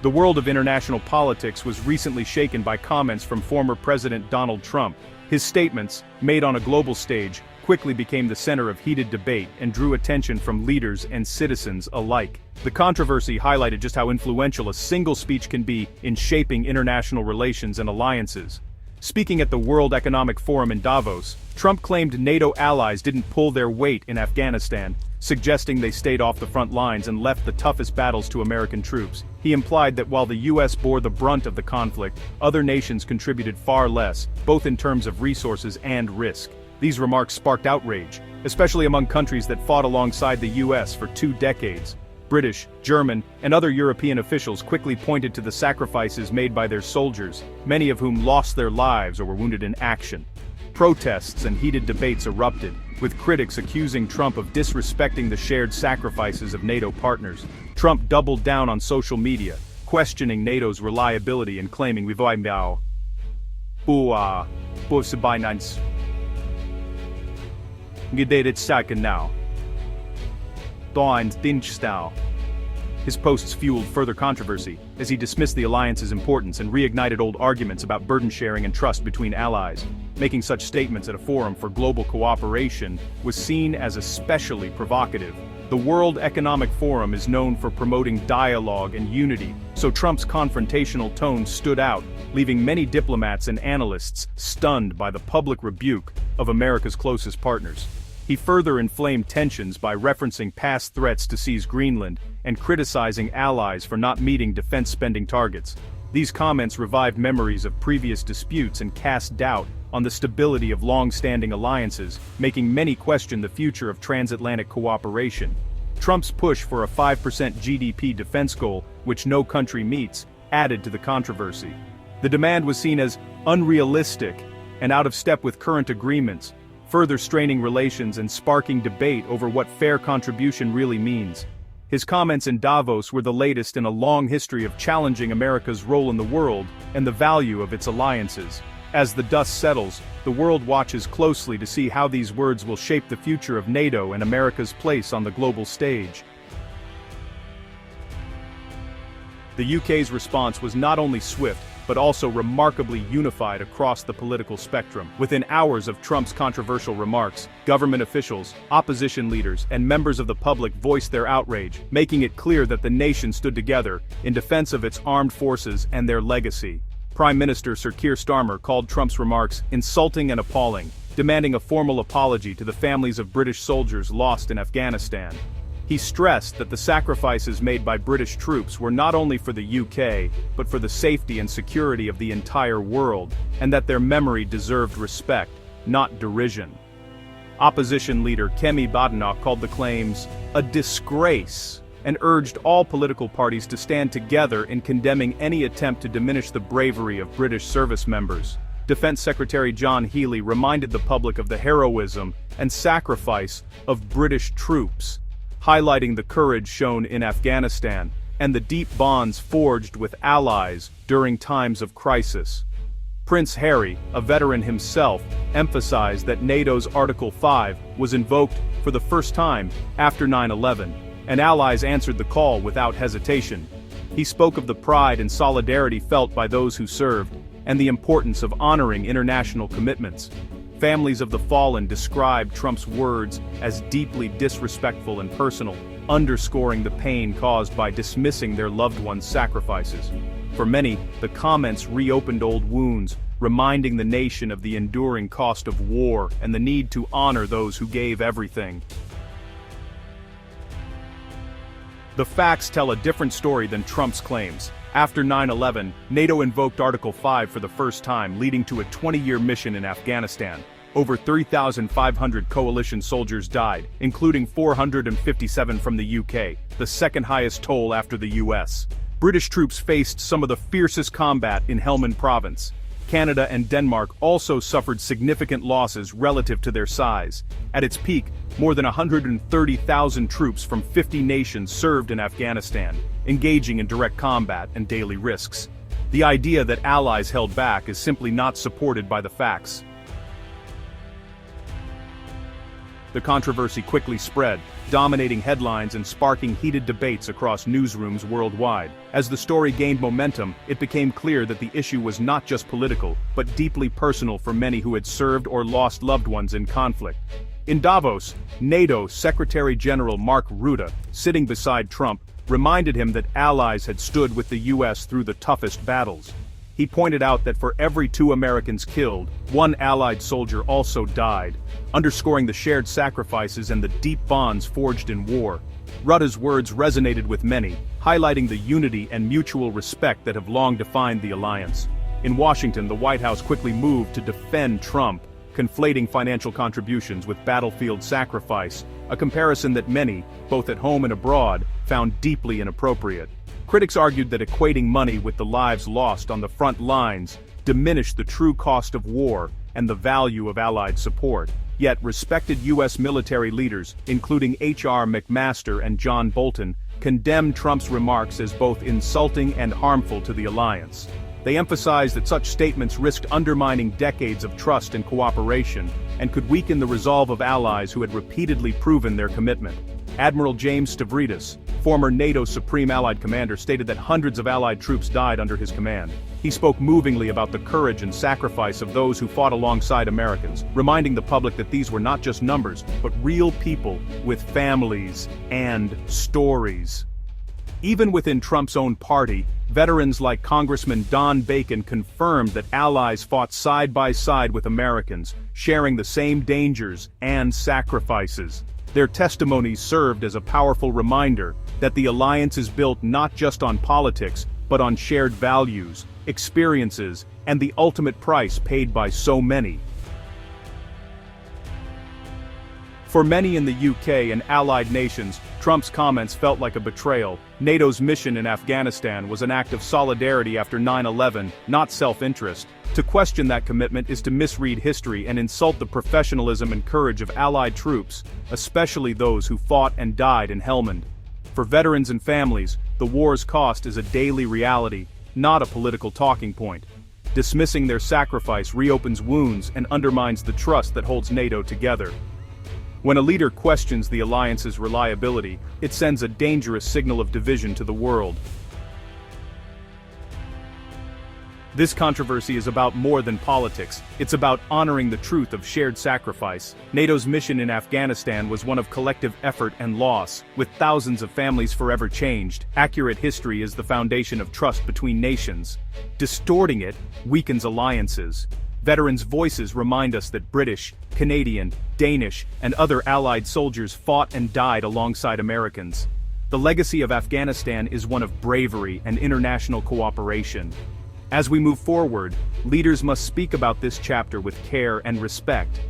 The world of international politics was recently shaken by comments from former President Donald Trump. His statements, made on a global stage, quickly became the center of heated debate and drew attention from leaders and citizens alike. The controversy highlighted just how influential a single speech can be in shaping international relations and alliances. Speaking at the World Economic Forum in Davos, Trump claimed NATO allies didn't pull their weight in Afghanistan, suggesting they stayed off the front lines and left the toughest battles to American troops. He implied that while the US bore the brunt of the conflict, other nations contributed far less, both in terms of resources and risk. These remarks sparked outrage, especially among countries that fought alongside the US for 2 decades. British, German, and other European officials quickly pointed to the sacrifices made by their soldiers, many of whom lost their lives or were wounded in action. Protests and heated debates erupted, with critics accusing Trump of disrespecting the shared sacrifices of NATO partners. Trump doubled down on social media, questioning NATO's reliability and claiming we've now. His posts fueled further controversy, as he dismissed the alliance's importance and reignited old arguments about burden sharing and trust between allies. Making such statements at a forum for global cooperation was seen as especially provocative. The World Economic Forum is known for promoting dialogue and unity, so Trump's confrontational tone stood out, leaving many diplomats and analysts stunned by the public rebuke of America's closest partners. He further inflamed tensions by referencing past threats to seize Greenland and criticizing allies for not meeting defense spending targets. These comments revived memories of previous disputes and cast doubt on the stability of long-standing alliances, making many question the future of transatlantic cooperation. Trump's push for a 5% GDP defense goal, which no country meets, added to the controversy. The demand was seen as unrealistic and out of step with current agreements, further straining relations and sparking debate over what fair contribution really means. His comments in Davos were the latest in a long history of challenging America's role in the world and the value of its alliances. As the dust settles, the world watches closely to see how these words will shape the future of NATO and America's place on the global stage. The UK's response was not only swift, but also remarkably unified across the political spectrum. Within hours of Trump's controversial remarks, government officials, opposition leaders, and members of the public voiced their outrage, making it clear that the nation stood together in defense of its armed forces and their legacy. Prime Minister Sir Keir Starmer called Trump's remarks insulting and appalling, demanding a formal apology to the families of British soldiers lost in Afghanistan. He stressed that the sacrifices made by British troops were not only for the UK, but for the safety and security of the entire world, and that their memory deserved respect, not derision. Opposition leader Kemi Badenoch called the claims a disgrace and urged all political parties to stand together in condemning any attempt to diminish the bravery of British service members. Defense Secretary John Healey reminded the public of the heroism and sacrifice of British troops, highlighting the courage shown in Afghanistan and the deep bonds forged with allies during times of crisis. Prince Harry, a veteran himself, emphasized that NATO's Article 5 was invoked for the first time after 9/11, and allies answered the call without hesitation. He spoke of the pride and solidarity felt by those who served, and the importance of honoring international commitments. Families of the fallen described Trump's words as deeply disrespectful and personal, underscoring the pain caused by dismissing their loved ones' sacrifices. For many, the comments reopened old wounds, reminding the nation of the enduring cost of war and the need to honor those who gave everything. The facts tell a different story than Trump's claims. After 9/11, NATO invoked Article 5 for the first time, leading to a 20-year mission in Afghanistan. Over 3,500 coalition soldiers died, including 457 from the UK, the second highest toll after the US. British troops faced some of the fiercest combat in Helmand Province. Canada and Denmark also suffered significant losses relative to their size. At its peak, more than 130,000 troops from 50 nations served in Afghanistan, engaging in direct combat and daily risks. The idea that allies held back is simply not supported by the facts. The controversy quickly spread, dominating headlines and sparking heated debates across newsrooms worldwide. As the story gained momentum, it became clear that the issue was not just political, but deeply personal for many who had served or lost loved ones in conflict. In Davos, NATO Secretary General Mark Rutte, sitting beside Trump, reminded him that allies had stood with the US through the toughest battles. He pointed out that for every 2 Americans killed, 1 Allied soldier also died, underscoring the shared sacrifices and the deep bonds forged in war. Rutte's words resonated with many, highlighting the unity and mutual respect that have long defined the alliance. In Washington, the White House quickly moved to defend Trump, conflating financial contributions with battlefield sacrifice, a comparison that many, both at home and abroad, found deeply inappropriate. Critics argued that equating money with the lives lost on the front lines diminished the true cost of war and the value of Allied support. Yet respected U.S. military leaders, including H.R. McMaster and John Bolton, condemned Trump's remarks as both insulting and harmful to the alliance. They emphasized that such statements risked undermining decades of trust and cooperation, and could weaken the resolve of allies who had repeatedly proven their commitment. Admiral James Stavridis, former NATO Supreme Allied Commander, stated that hundreds of Allied troops died under his command. He spoke movingly about the courage and sacrifice of those who fought alongside Americans, reminding the public that these were not just numbers, but real people with families and stories. Even within Trump's own party, veterans like Congressman Don Bacon confirmed that allies fought side by side with Americans, sharing the same dangers and sacrifices. Their testimonies served as a powerful reminder that the alliance is built not just on politics, but on shared values, experiences, and the ultimate price paid by so many. For many in the UK and allied nations, Trump's comments felt like a betrayal. NATO's mission in Afghanistan was an act of solidarity after 9/11, not self-interest. To question that commitment is to misread history and insult the professionalism and courage of Allied troops, especially those who fought and died in Helmand. For veterans and families, the war's cost is a daily reality, not a political talking point. Dismissing their sacrifice reopens wounds and undermines the trust that holds NATO together. When a leader questions the alliance's reliability, it sends a dangerous signal of division to the world. This controversy is about more than politics. It's about honoring the truth of shared sacrifice. NATO's mission in Afghanistan was one of collective effort and loss, with thousands of families forever changed. Accurate history is the foundation of trust between nations. Distorting it weakens alliances. Veterans' voices remind us that British, Canadian, Danish, and other Allied soldiers fought and died alongside Americans. The legacy of Afghanistan is one of bravery and international cooperation. As we move forward, leaders must speak about this chapter with care and respect.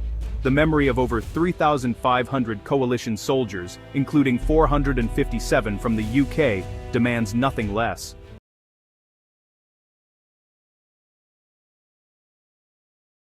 The memory of over 3,500 coalition soldiers, including 457 from the UK, demands nothing less.